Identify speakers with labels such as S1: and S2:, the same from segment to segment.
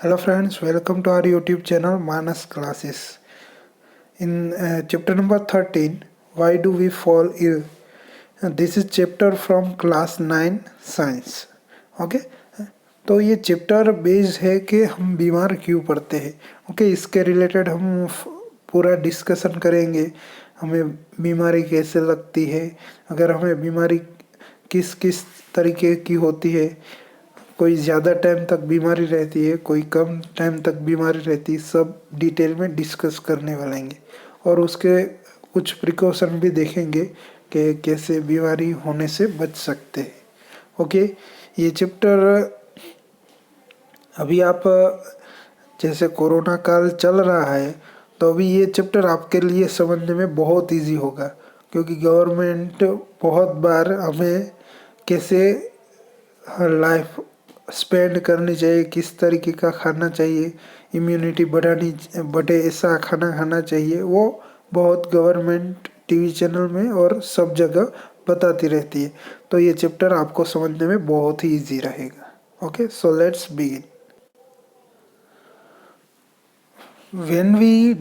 S1: Hello friends, welcome to our YouTube channel Manas Classes. In chapter number 13, Why Do We Fall Ill? This is chapter from class 9 science. Okay? तो ये chapter based है कि हम बीमार क्यों पड़ते हैं. ओके, इसके रिलेटेड हम पूरा डिस्कशन करेंगे. हमें बीमारी कैसे लगती है, अगर हमें बीमारी किस किस तरीके की होती है, कोई ज़्यादा टाइम तक बीमारी रहती है, कोई कम टाइम तक बीमारी रहती है, सब डिटेल में डिस्कस करने वालेंगे. और उसके कुछ प्रिकॉशन भी देखेंगे कि कैसे बीमारी होने से बच सकते हैं. ओके, ये चैप्टर अभी आप जैसे कोरोना काल चल रहा है, तो अभी ये चैप्टर आपके लिए समझने में बहुत इजी होगा, क्योंकि गवर्नमेंट बहुत बार हमें कैसे लाइफ स्पेंड करनी चाहिए, किस तरीके का खाना चाहिए, इम्यूनिटी बढ़े ऐसा खाना खाना चाहिए, वो बहुत गवर्नमेंट टीवी चैनल में और सब जगह बताती रहती है. तो ये चैप्टर आपको समझने में बहुत ही इजी रहेगा. Okay, so let's begin. when we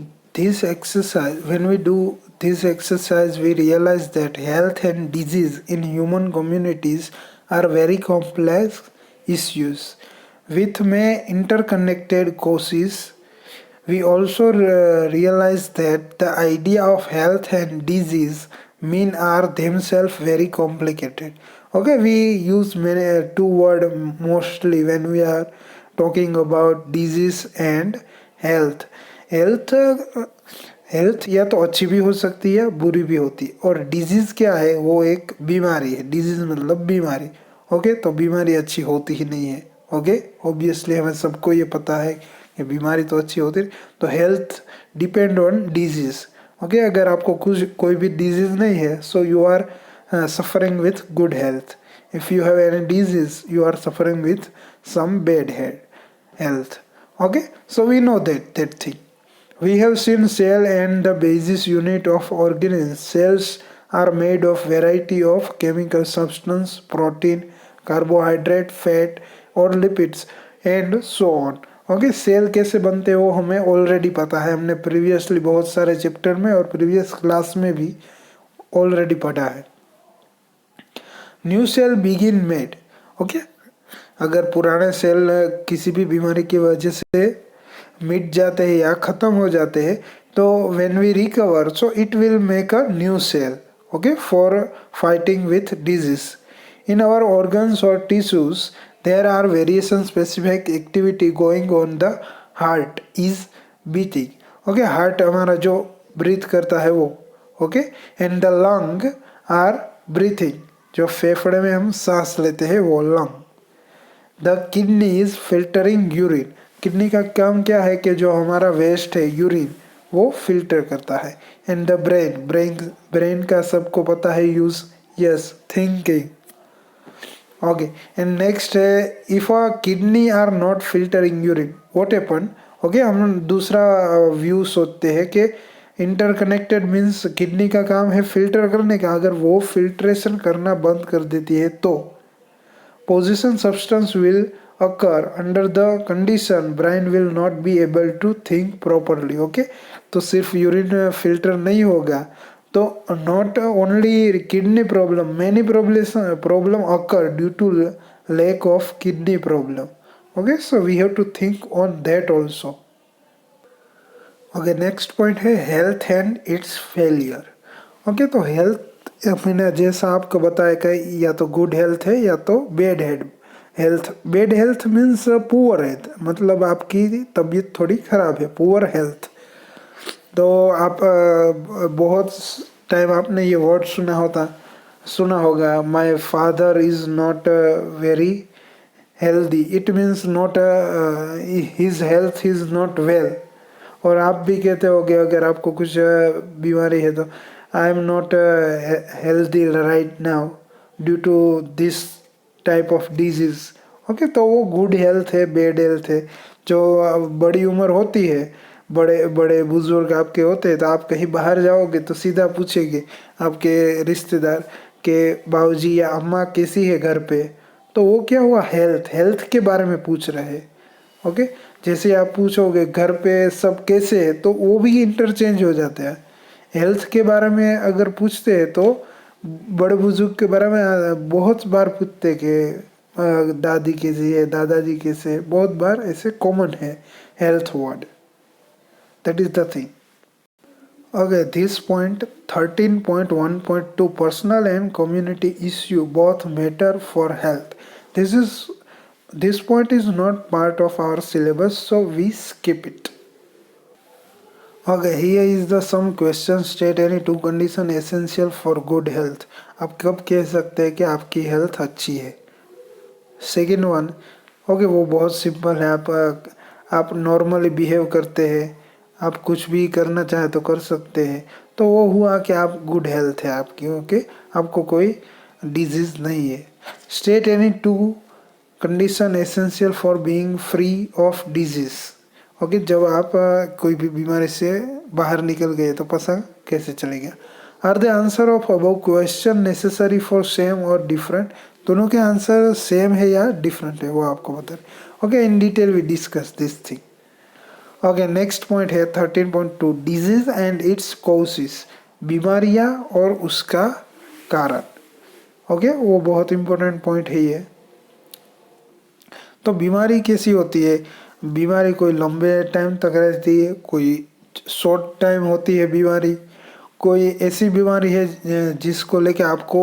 S1: do this exercise, we realize that health and disease in human communities are very complex issues with many interconnected causes. We also realize that the idea of health and disease mean are themselves very complicated. Okay, we use many two word mostly when we are talking about disease and health. Health health या तो अच्छी भी हो सकती है, बुरी भी होती है. और डिजीज क्या है, वो एक बीमारी है. डिजीज मतलब बीमारी. ओके, तो बीमारी अच्छी होती ही नहीं है. ओके, ऑब्वियसली हमें सबको ये पता है कि बीमारी तो अच्छी होती है. तो health depend on disease. Okay, अगर आपको कुछ कोई भी डिजीज नहीं है, so you are suffering with good health. If you have any disease, you are suffering with some bad health. Okay, so we know that thing. We have seen cell and the basis unit of organisms. Cells are made of variety of chemical substance, protein, carbohydrate, fat और lipids and so on. Okay, cell कैसे बनते हैं वो हमें already पता है, हमने previously बहुत सारे चैप्टर में और प्रीवियस क्लास में भी ऑलरेडी पढ़ा है. New cell begin made. Okay, अगर पुराने सेल किसी भी बीमारी की वजह से मिट जाते हैं या ख़त्म हो जाते हैं, तो when we recover, so it will make a new cell. Okay, for fighting with disease. In our organs और tissues there are variation specific activity going on. The heart is beating. Okay, heart हमारा जो breathe करता है वो. Okay, and the lung are breathing. जो फेफड़े में हम सांस लेते हैं वो lung. The kidney is filtering urine. Kidney का काम क्या है कि जो हमारा वेस्ट है यूरिन वो फिल्टर करता है. एंड द ब्रेन का सबको पता है use. Yes, thinking. Okay, and next है, if a kidney are not filtering urine, what happen. Okay, हम दूसरा व्यू सोचते हैं कि इंटरकनेक्टेड मीन्स किडनी का काम है फिल्टर करने का. अगर वो फिल्ट्रेशन करना बंद कर देती है तो poison substance will occur. Under the condition, brain will not be able to think properly. Okay, तो सिर्फ यूरिन फिल्टर नहीं होगा, तो not only kidney problem, many problem occur due to lack of kidney problem. Okay, so we have to think on that also. Okay, next point है health and its failure. Okay, तो health मैंने जैसा आपको बताया कि या तो good health है या तो bad health. Bad health means poor health, मतलब आपकी तबीयत थोड़ी खराब है, पुअर हेल्थ. तो आप बहुत टाइम आपने ये वर्ड सुना होगा, my father is not very healthy. It means not his health is not well. और आप भी कहते होगे अगर आपको कुछ बीमारी है तो I am not healthy right now due to this type of disease. Okay, तो वो गुड हेल्थ है, बैड हेल्थ है. जो बड़ी उम्र होती है, बड़े बड़े बुजुर्ग आपके होते हैं, तो आप कहीं बाहर जाओगे तो सीधा पूछेंगे आपके रिश्तेदार के बाबूजी या अम्मा कैसी है घर पे, तो वो क्या हुआ, हेल्थ के बारे में पूछ रहे हैं. ओके, जैसे आप पूछोगे घर पे सब कैसे है, तो वो भी इंटरचेंज हो जाते हैं। हेल्थ के बारे में अगर पूछते हैं तो बड़े बुजुर्ग के बारे में बहुत बार पूछते कि दादी कैसी है, दादाजी कैसे है, बहुत बार ऐसे कॉमन है health word. That is the thing. Okay, this point 13.1.2 personal and community issue both matter for health. This is this point is not part of our syllabus, so we skip it. Okay, here is the some questions. State any two condition essential for good health. आप कब कह सकते हैं कि आपकी health अच्छी है? Second one, okay वो बहुत सिंपल है। आप नॉर्मली बिहेव करते हैं, आप कुछ भी करना चाहे तो कर सकते हैं, तो वो हुआ कि आप गुड हेल्थ है आपकी। ओके, आपको कोई डिजीज नहीं है। State any two condition essential for being free of disease. Okay, जब आप कोई भी बीमारी से बाहर निकल गए तो पता कैसे चलेगा? Are the answer of above question necessary for same और डिफरेंट? दोनों के आंसर सेम है या डिफरेंट है वो आपको बता रहे। Okay, in detail we discuss this thing. Okay, next point है 13.2 डिजीज एंड इट्स कॉजेस। बीमारियां और उसका कारण। ओके, वो बहुत इंपॉर्टेंट पॉइंट है ये। तो बीमारी कैसी होती है? बीमारी कोई लंबे टाइम तक रहती है, कोई शॉर्ट टाइम होती है बीमारी। कोई ऐसी बीमारी है जिसको लेके आपको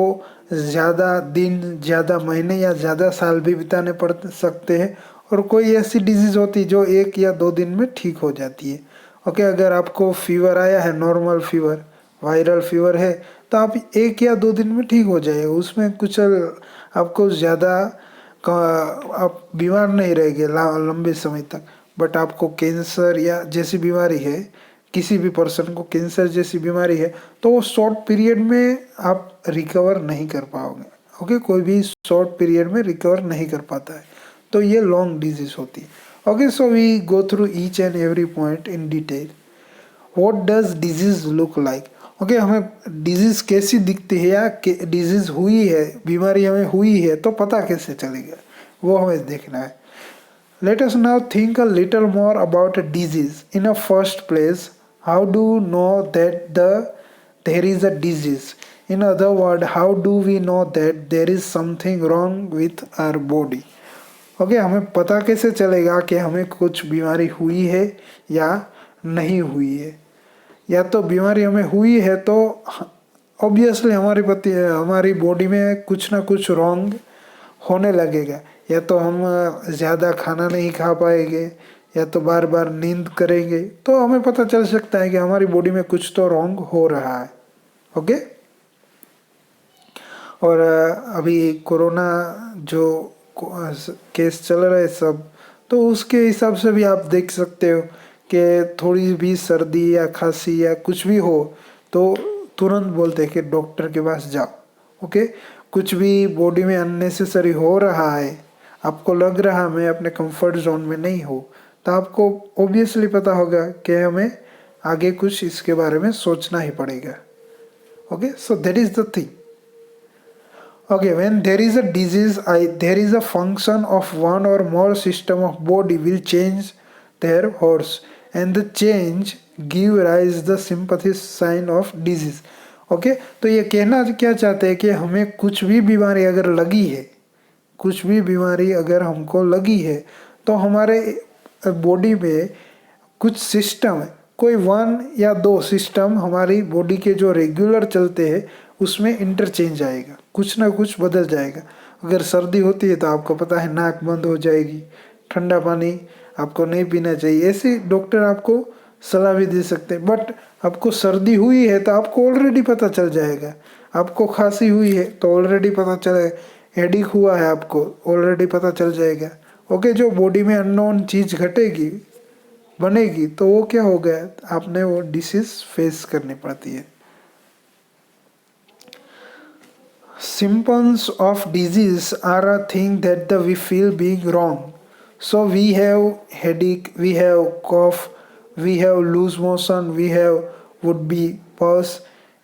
S1: ज़्यादा दिन, ज़्यादा महीने या ज़्यादा साल भी बिताने पड़ सकते हैं। और कोई ऐसी डिजीज़ होती है जो 1 या 2 दिन में ठीक हो जाती है। ओके, अगर आपको फीवर आया है, नॉर्मल फीवर, वायरल फीवर है, तो आप 1 या 2 दिन में ठीक हो जाएगा। उसमें कुछ आपको ज़्यादा आप बीमार नहीं रहेंगे लंबे समय तक। बट आपको कैंसर या जैसी बीमारी है, किसी भी पर्सन को कैंसर जैसी बीमारी है, तो वो शॉर्ट पीरियड में आप रिकवर नहीं कर पाओगे। ओके, कोई भी शॉर्ट पीरियड में रिकवर नहीं कर पाता है, तो ये लॉन्ग डिजीज होती है। Okay, so we go through each and every point in detail. What does disease look like? Okay, हमें डिजीज कैसी दिखती है या डिजीज हुई है, बीमारी हमें हुई है तो पता कैसे चलेगा, वो हमें देखना है। Let us now think a little more about a disease. In a first place, how do you know that there is a disease? In other words, how do we know that there is something wrong with our body? Okay, हमें पता कैसे चलेगा कि हमें कुछ बीमारी हुई है या नहीं हुई है? या तो बीमारी हमें हुई है तो ऑब्वियसली हमारी बॉडी में कुछ ना कुछ रॉन्ग होने लगेगा। या तो हम ज़्यादा खाना नहीं खा पाएंगे, या तो बार बार नींद करेंगे, तो हमें पता चल सकता है कि हमारी बॉडी में कुछ तो रॉन्ग हो रहा है। ओके, और अभी कोरोना जो केस चल रहा है सब, तो उसके हिसाब से भी आप देख सकते हो कि थोड़ी भी सर्दी या खांसी या कुछ भी हो तो तुरंत बोलते हैं कि डॉक्टर के पास जाओ। ओके, कुछ भी बॉडी में अननेसेसरी हो रहा है, आपको लग रहा मैं अपने कंफर्ट जोन में नहीं हूँ, तो आपको ऑब्वियसली पता होगा कि हमें आगे कुछ इसके बारे में सोचना ही पड़ेगा। Okay, so that is the thing. Okay, when there is a disease, there is a function of one or more system of body will change their course, and the change give rise the sympathy sign of disease. Okay, तो ये कहना क्या चाहते हैं कि हमें कुछ भी बीमारी अगर लगी है, कुछ भी बीमारी अगर हमको लगी है, तो हमारे बॉडी में कुछ सिस्टम है, कोई 1 या 2 सिस्टम हमारी बॉडी के जो रेगुलर चलते हैं उसमें इंटरचेंज आएगा, कुछ ना कुछ बदल जाएगा। अगर सर्दी होती है तो आपको पता है नाक बंद हो जाएगी, ठंडा पानी आपको नहीं पीना चाहिए, ऐसे डॉक्टर आपको सलाह भी दे सकते हैं। बट आपको सर्दी हुई है तो आपको ऑलरेडी पता चल जाएगा, आपको खांसी हुई है तो ऑलरेडी पता चलेगा, हेडिक हुआ है आपको ऑलरेडी पता चल जाएगा। ओके, जो बॉडी में अननोन चीज़ घटेगी, बनेगी, तो वो क्या हो गया, आपने वो डिसीज फेस करनी पड़ती है। Symptoms of disease are a thing that we feel being wrong. So we have headache, we have cough, we have loose motion, we have would be pulse,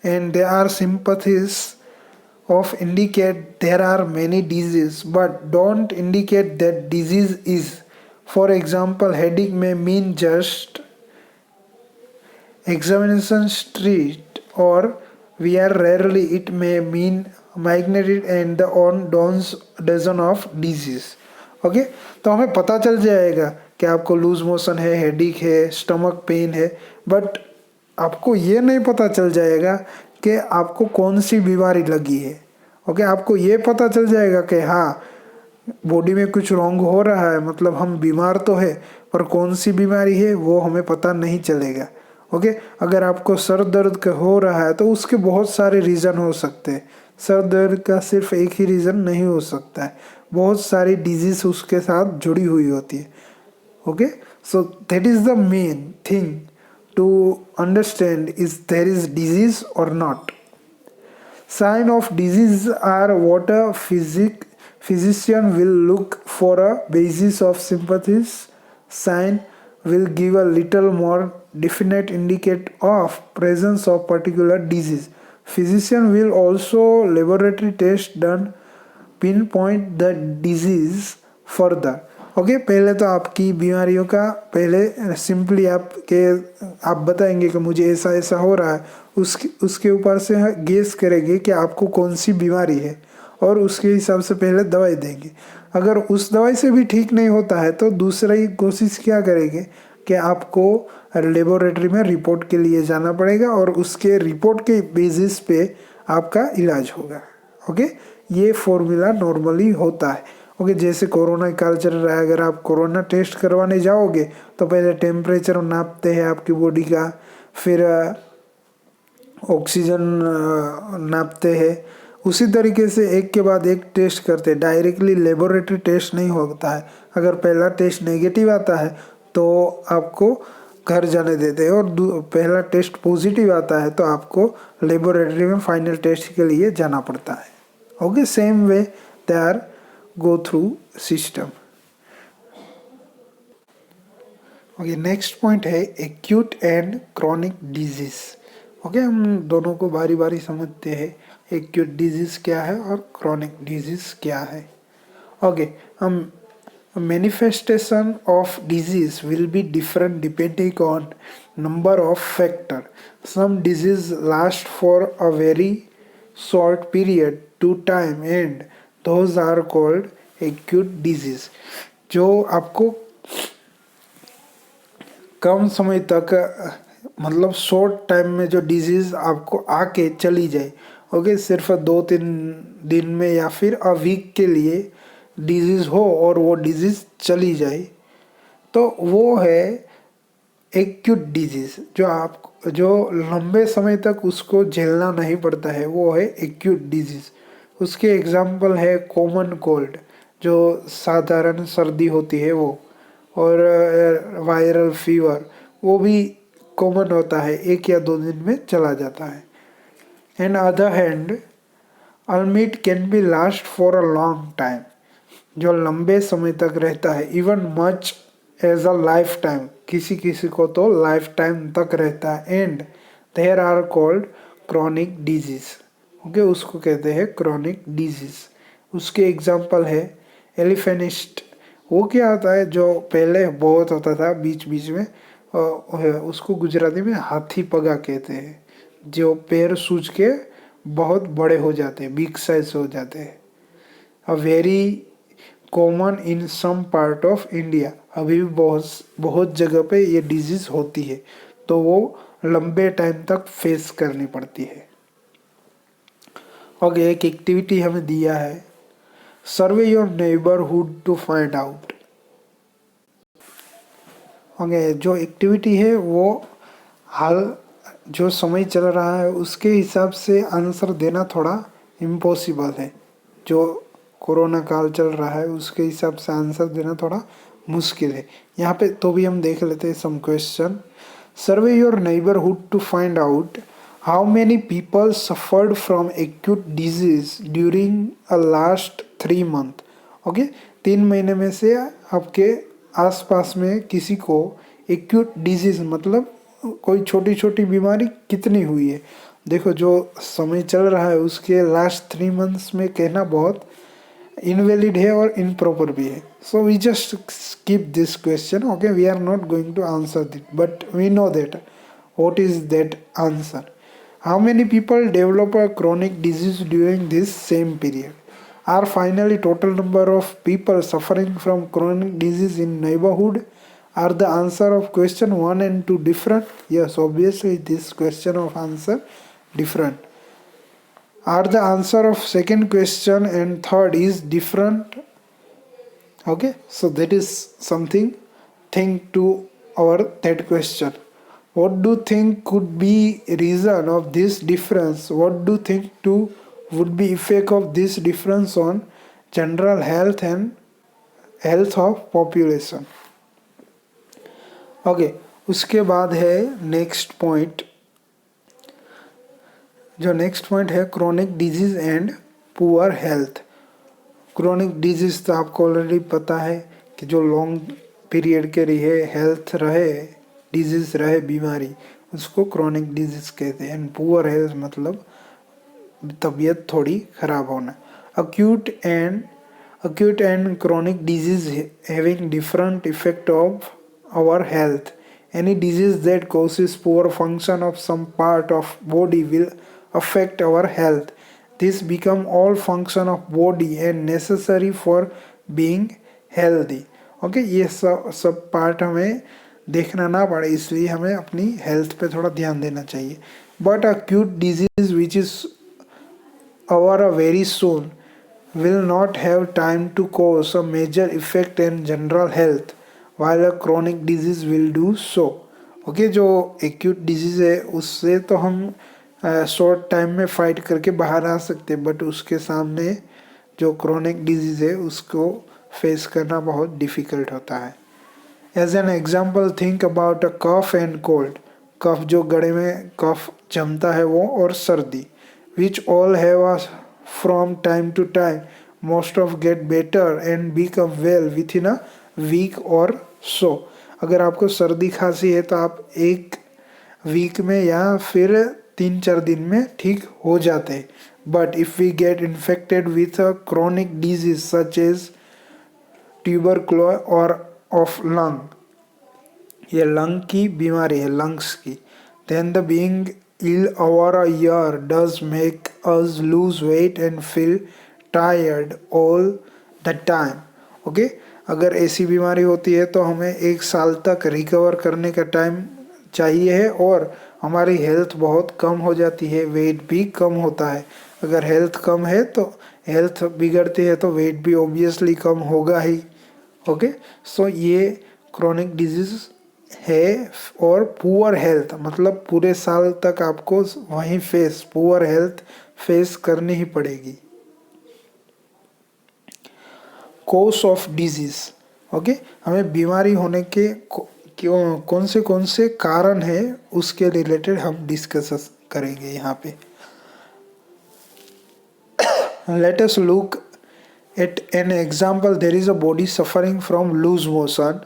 S1: and there are symptoms of indicate there are many diseases, but don't indicate that disease is. For example headache में mean just examination street or we are rarely it may mean magnitude and the on dons dozen of disease. Okay, तो हमें पता चल जाएगा कि आपको loose motion है, headache है, स्टमक पेन है, बट आपको ये नहीं पता चल जाएगा कि आपको कौन सी बीमारी लगी है. ओके, आपको ये पता चल जाएगा कि हाँ बॉडी में कुछ रॉन्ग हो रहा है, मतलब हम बीमार तो है, पर कौन सी बीमारी है वो हमें पता नहीं चलेगा. ओके, अगर आपको सर दर्द हो रहा है तो उसके बहुत सारे रीज़न हो सकते हैं. सर दर्द का सिर्फ एक ही रीज़न नहीं हो सकता है, बहुत सारी डिजीज उसके साथ जुड़ी हुई होती है. Okay, so that is the main thing to understand is there is disease or not. Sign of disease are what a physician will look for a basis of sympathies. Sign will give a little more definite indicate of presence of particular disease. Physician will also laboratory test done pinpoint the disease further. Okay, पहले तो आपकी बीमारियों का पहले simply आप बताएंगे कि मुझे ऐसा ऐसा हो रहा है, उसके ऊपर से गेस करेंगे कि आपको कौन सी बीमारी है और उसके हिसाब से पहले दवाई देंगे. अगर उस दवाई से भी ठीक नहीं होता है तो दूसरी कोशिश क्या करेंगे कि आपको लेबोरेटरी में रिपोर्ट के लिए जाना पड़ेगा और उसके रिपोर्ट के बेसिस पे आपका इलाज होगा. ओके, ये फॉर्मूला नॉर्मली होता है. ओके, जैसे कोरोना काल चल रहा है, अगर आप कोरोना टेस्ट करवाने जाओगे तो पहले टेम्परेचर नापते हैं आपकी बॉडी का, फिर ऑक्सीजन नापते हैं, उसी तरीके से एक के बाद एक टेस्ट करते हैं. डायरेक्टली लेबोरेटरी टेस्ट नहीं होता है. अगर पहला टेस्ट नेगेटिव आता है तो आपको घर जाने देते हैं और पहला टेस्ट पॉजिटिव आता है तो आपको लेबोरेटरी में फाइनल टेस्ट के लिए जाना पड़ता है. Okay, same way they are go through system. Okay, next point है acute and chronic disease. Okay, हम दोनों को बारी बारी समझते हैं. एक्यूट डिजीज क्या है और क्रॉनिक डिजीज क्या है. ओके, हम manifestation of disease will be different depending on number of factor. Some disease last for a very short period to time and those are called acute disease. जो आपको कम समय तक मतलब शॉर्ट टाइम में जो डिजीज आपको आके चली जाए, ओके, सिर्फ 2-3 दिन में या फिर अ वीक के लिए डिजीज हो और वो डिजीज चली जाए, तो वो है एक्यूट डिजीज. जो लंबे समय तक उसको झेलना नहीं पड़ता है वो है एक्यूट डिजीज. उसके एग्जाम्पल है कॉमन कोल्ड, जो साधारण सर्दी होती है वो, और वायरल फीवर, वो भी कॉमन होता है, 1 या 2 दिन में चला जाता है. And other hand ailment can be last for a long time, जो लंबे समय तक रहता है, even much as a lifetime, किसी किसी को तो लाइफ टाइम तक रहता है. And there are called chronic disease. Okay, उसको कहते हैं क्रॉनिक डिजीज. उसके एग्जाम्पल है एलिफेनिस्ट. वो क्या होता है, जो पहले बहुत होता था बीच बीच में, उसको गुजराती में हाथी पगा कहते हैं, जो पैर सूज के बहुत बड़े हो जाते हैं, बिग साइज हो जाते हैं. A very common in some part of India. अभी भी बहुत जगह पे ये डिजीज होती है, तो वो लंबे टाइम तक फेस करनी पड़ती है. ओके, एक एक्टिविटी हमें दिया है, survey your neighbourhood to find out. Okay, जो एक्टिविटी है वो हाल जो समय चल रहा है उसके हिसाब से आंसर देना थोड़ा इम्पॉसिबल है. जो कोरोना काल चल रहा है उसके हिसाब से आंसर देना थोड़ा मुश्किल है. यहाँ पे तो भी हम देख लेते हैं some question. Survey your neighbourhood to find out how many people suffered from acute disease during a last 3 month. Okay, 3 महीने में से आपके आसपास में किसी को एक्यूट डिजीज मतलब कोई छोटी छोटी बीमारी कितनी हुई है. देखो, जो समय चल रहा है उसके लास्ट 3 months में कहना बहुत इनवैलिड है और इम्प्रॉपर भी है. So we just skip this question. Okay, we are not going to answer it, but we know that what is that answer. How many people develop a chronic disease during this same period? Are finally total number of people suffering from chronic disease in neighborhood? Are the answer of question 1 and 2 different? Yes, obviously this question of answer different. Are the answer of second question and third is different? Okay, so that is something think to our that question. What do you think could be reason of this difference? What do you think to would be effect of this difference on general health and health of population? Okay, उसके बाद है next point. जो next point है chronic disease and poor health. Chronic disease तो आपको already पता है कि जो लॉन्ग पीरियड के लिए हेल्थ रहे, डिजीज रहे, बीमारी, उसको क्रोनिक डिजीज कहते हैं. एंड पुअर हेल्थ मतलब तबीयत थोड़ी खराब होना. acute and chronic disease having different effect of our health. Any disease that causes poor function of some part of body will affect our health. This become all function of body and necessary for being healthy. Okay, ये सब part हमें देखना ना पड़े, इसलिए हमें अपनी health पे थोड़ा ध्यान देना चाहिए. But acute disease which is over very soon will not have time to cause a major effect in general health while a chronic disease will do so. Okay, जो एक्यूट डिजीज़ है उससे तो हम शॉर्ट टाइम में fight करके बाहर आ सकते हैं, बट उसके सामने जो क्रोनिक डिजीज़ है उसको फेस करना बहुत डिफ़िकल्ट होता है. As an example think about a cough and cold. Cough जो गले में कफ जमता है वो, और सर्दी, which all have a from time to time. Most of get better and become well within a week or so. अगर आपको सर्दी खांसी है तो आप एक वीक में या फिर 3-4 दिन में ठीक हो जाते हैं. But if we get infected with a chronic disease such as tuberculosis और ऑफ लंग, ये लंग की बीमारी है, लंग्स की, then the being ill over a year does make us lose weight and feel tired all the time. Okay, अगर ऐसी बीमारी होती है तो हमें 1 साल तक रिकवर करने का टाइम चाहिए है, और हमारी हेल्थ बहुत कम हो जाती है, वेट भी कम होता है. अगर हेल्थ कम है तो हेल्थ बिगड़ती है तो वेट भी ऑब्वियसली कम होगा ही. ओके, सो ये क्रोनिक डिजीज है. और पुअर हेल्थ मतलब पूरे साल तक आपको वहीं पुअर हेल्थ फेस करनी ही पड़ेगी. Course of disease. ओके, हमें बीमारी होने के कौन से कारण है उसके रिलेटेड हम डिस्कस करेंगे यहाँ पे. Let us look at an example. There is a body suffering from loose motion.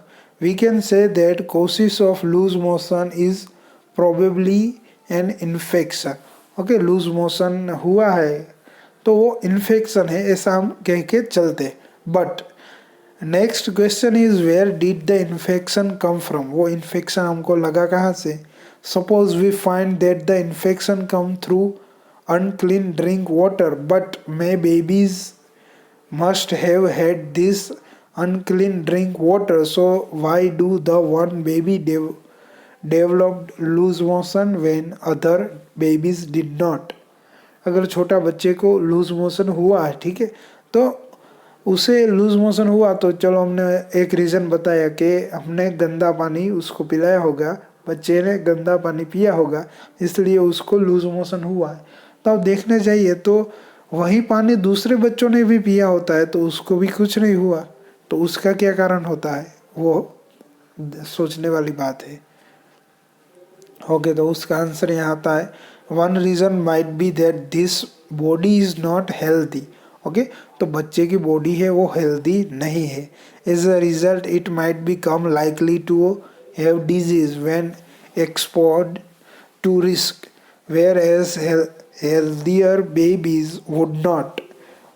S1: We can say that causes of loose motion is probably an infection. Okay, loose motion हुआ है तो वो infection है ऐसा हम कह के चलते. But next question is where did the infection come from. वो इन्फेक्शन हमको लगा कहाँ से. Suppose we find that the infection come through unclean drink water, but may babies must have had this unclean drink water, so why do the one baby developed loose motion when other babies did not. अगर छोटा बच्चे को loose motion हुआ है, ठीक है, तो उसे लूज मोशन हुआ तो चलो हमने एक रीज़न बताया कि हमने गंदा पानी उसको पिलाया होगा, बच्चे ने गंदा पानी पिया होगा, इसलिए उसको लूज मोशन हुआ है. तो अब देखने जाइए तो वही पानी दूसरे बच्चों ने भी पिया होता है तो उसको भी कुछ नहीं हुआ, तो उसका क्या कारण होता है, वो सोचने वाली बात है. ओके, तो उसका आंसर यहाँ आता है one reason might be that this body is not healthy. Okay, तो बच्चे की बॉडी है वो हेल्दी नहीं है. As a result it might become likely to have disease when exposed to risk, whereas healthier babies would not.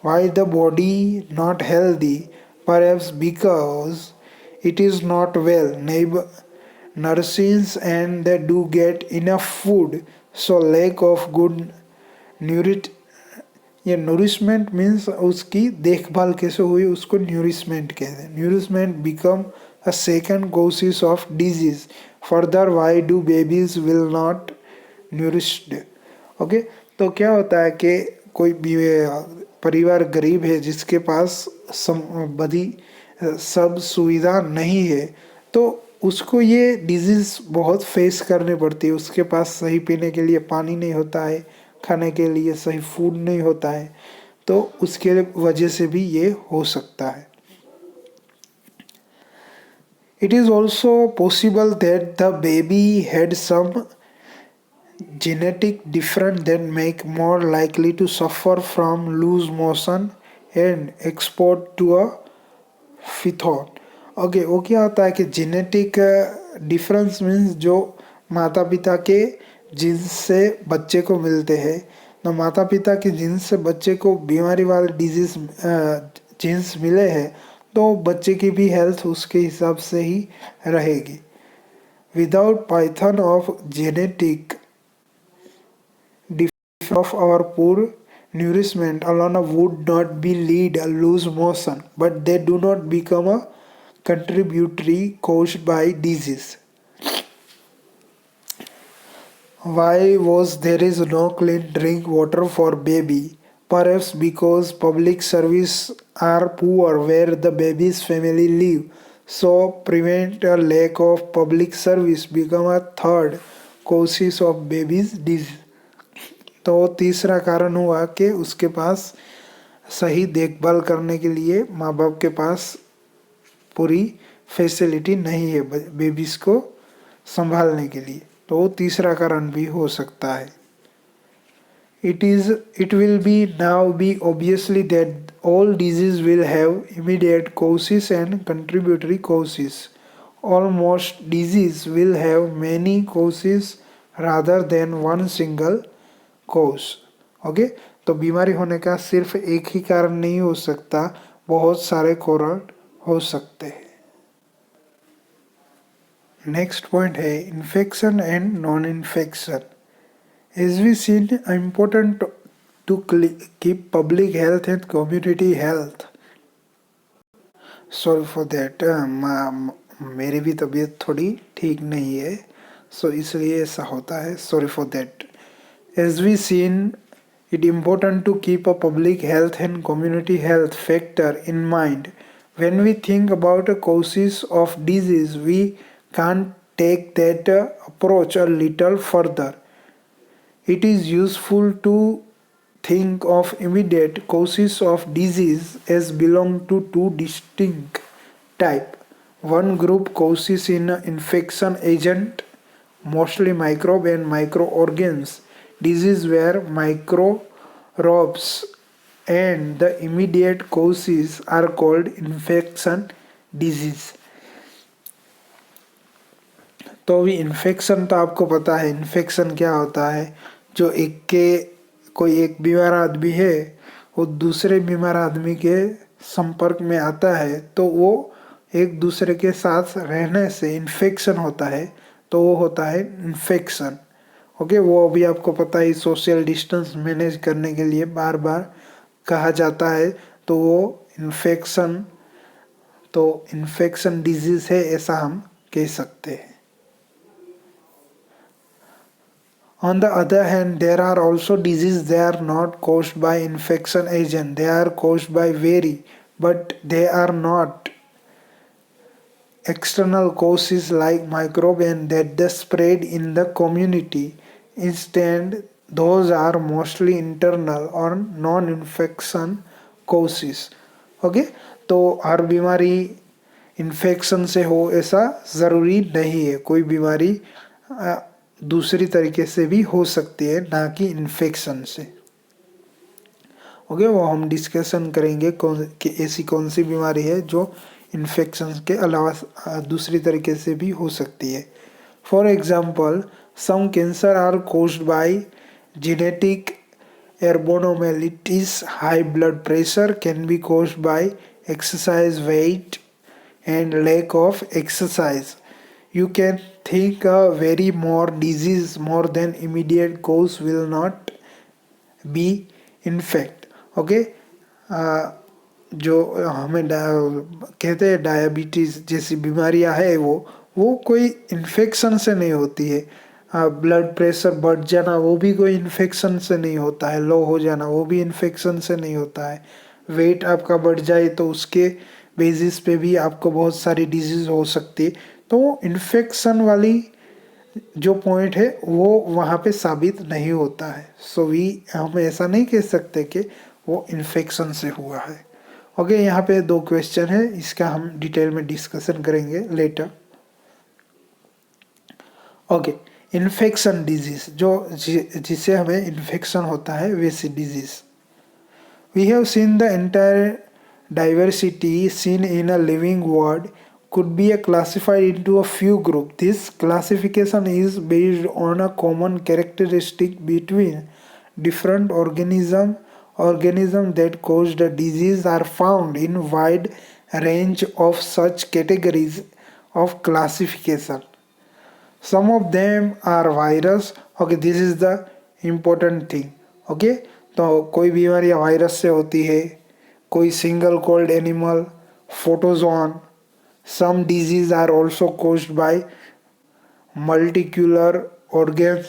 S1: Why the body not healthy? Perhaps because it is not well nourished and they do get enough food. So lack of good nourish ये नूरिशमेंट means उसकी देखभाल कैसे हुई उसको nourishment कहते हैं. Nourishment become a second causes of disease. Further why do babies will not nourished. Okay, तो क्या होता है कि कोई भी परिवार गरीब है जिसके पास बड़ी सब सुविधा नहीं है तो उसको ये डिजीज बहुत फेस करनी पड़ती है. उसके पास सही पीने के लिए पानी नहीं होता है, खाने के लिए सही फूड नहीं होता है, तो उसके वजह से भी ये हो सकता है. It is also possible that the baby had some genetic difference that make more likely to suffer from loose motion and export to a फिथॉन. ओके, वो क्या होता है कि जेनेटिक डिफरेंस मीन्स जो माता पिता के जीन्स से बच्चे को मिलते हैं, तो माता पिता के जीन्स से बच्चे को बीमारी वाले डिजीज जीन्स मिले हैं तो बच्चे की भी हेल्थ उसके हिसाब से ही रहेगी. Without Python of genetic of our poor nourishment alone would not be lead a loose motion, but they do not become a contributory caused by disease. Why was there is no clean drink water for baby? Perhaps because public service are poor where the baby's family live. So prevent a lack of public service become a third causes of baby's disease. तो तीसरा कारण हुआ कि उसके पास सही देखभाल करने के लिए माँ बाप के पास पूरी फैसिलिटी नहीं है बेबीज को संभालने के लिए, तो तीसरा कारण भी हो सकता है. It will be now be obviously that all disease will have immediate causes and contributory causes. Almost disease will have many causes rather than one single cause. Okay, तो बीमारी होने का सिर्फ एक ही कारण नहीं हो सकता, बहुत सारे कारण हो सकते हैं. नेक्स्ट पॉइंट है infection and non infection. As we seen important to keep public health and community health. Sorry for that, मेरी भी तबीयत थोड़ी ठीक नहीं है, सो इसलिए ऐसा होता है. Sorry for that. As we seen, it important to keep a public health and community health factor in mind. When we think about a causes of disease, we can't take that approach a little further. It is useful to think of immediate causes of disease as belong to two distinct type. One group causes in infection agent, mostly microbe and microorganisms. Disease where microbes and the immediate causes are called infection disease. तो भी infection तो आपको पता है infection क्या होता है. जो कोई एक बीमार आदमी है वो दूसरे बीमार आदमी के संपर्क में आता है तो वो एक दूसरे के साथ रहने से इन्फेक्शन होता है, तो वो होता है इन्फेक्शन. ओके, वो अभी आपको पता है सोशल डिस्टेंस मैनेज करने के लिए बार बार कहा जाता है, तो वो इन्फेक्शन डिजीज है ऐसा हम कह सकते हैं. On the other hand, there are also diseases they are not caused by infection agent, they are caused by but they are not external causes like microbe and that they spread in the community. Instead, those are mostly internal or non-infection causes. Okay, तो हर बीमारी infection से हो ऐसा ज़रूरी नहीं है. कोई बीमारी दूसरी तरीके से भी हो सकती है, ना कि इन्फेक्शन से. ओके, वो हम डिस्कशन करेंगे कि ऐसी कौन सी बीमारी है जो इन्फेक्शन के अलावा दूसरी तरीके से भी हो सकती है. For example, some cancer are caused by genetic abnormalities. High blood pressure can be caused by exercise, weight, and lack of exercise. You can think a very more disease more than immediate cause will not be in fact. Okay, जो हमें कहते हैं diabetes जैसी बीमारियां है वो कोई infection से नहीं होती है। ब्लड प्रेशर बढ़ जाना वो भी कोई इन्फेक्शन से नहीं होता है, लो हो जाना वो भी इन्फेक्शन से नहीं होता है। वेट आपका बढ़ जाए तो उसके बेसिस पे भी आपको बहुत सारी डिजीज हो सकती है। तो इन्फेक्शन वाली जो पॉइंट है वो वहाँ पे साबित नहीं होता है। सो हम ऐसा नहीं कह सकते कि वो इन्फेक्शन से हुआ है। ओके, यहाँ पे 2 क्वेश्चन है, इसका हम डिटेल में डिस्कशन करेंगे लेटर। ओके, इन्फेक्शन डिजीज जो जिसे हमें इन्फेक्शन होता है वैसी disease. We have seen the entire diversity seen in a living world could be classified into a few groups. This classification is based on a common characteristic between different organisms that cause the disease are found in wide range of such categories of classification. Some of them are virus. Okay, this is the important thing. Okay, तो कोई बीमारी virus से होती है, कोई single celled animal, protozoan. Some disease are also caused by multicellular organs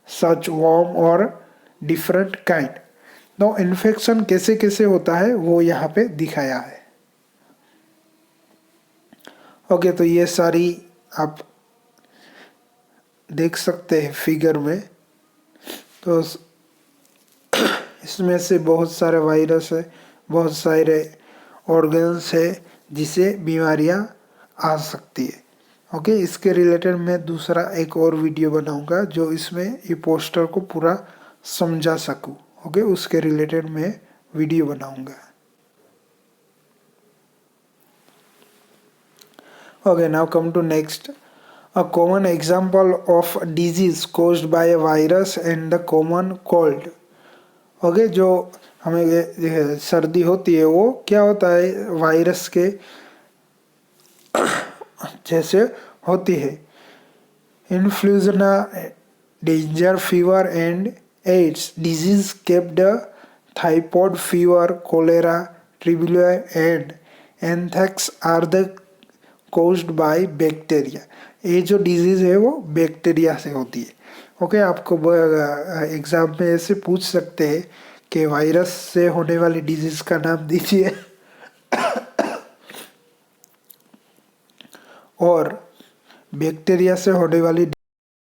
S1: such worm और different kind. तो infection कैसे कैसे होता है वो यहाँ पे दिखाया है. ओके, तो ये सारी आप देख सकते हैं फिगर में. तो इसमें से बहुत सारे वायरस है, बहुत सारे ऑर्गन्स है जिसे बीमारियां आ सकती है. ओके, इसके रिलेटेड मैं दूसरा एक और वीडियो बनाऊंगा जो इसमें ये पोस्टर को पूरा समझा सकूं. ओके, उसके रिलेटेड मैं वीडियो बनाऊंगा. Okay, now come to next. A common example of disease caused by a virus and the common cold. Okay, जो हमें सर्दी होती है वो क्या होता है, वायरस के जैसे होती है. Influenza, dengue fever and AIDS disease caused, typhoid fever, cholera, tuberculosis and anthrax are the caused by bacteria. ये जो डिजीज है वो बैक्टीरिया से होती है. ओके, आपको एग्जाम में ऐसे पूछ सकते हैं कि वायरस से होने वाली डिजीज का नाम दीजिए और बैक्टीरिया से होने वाली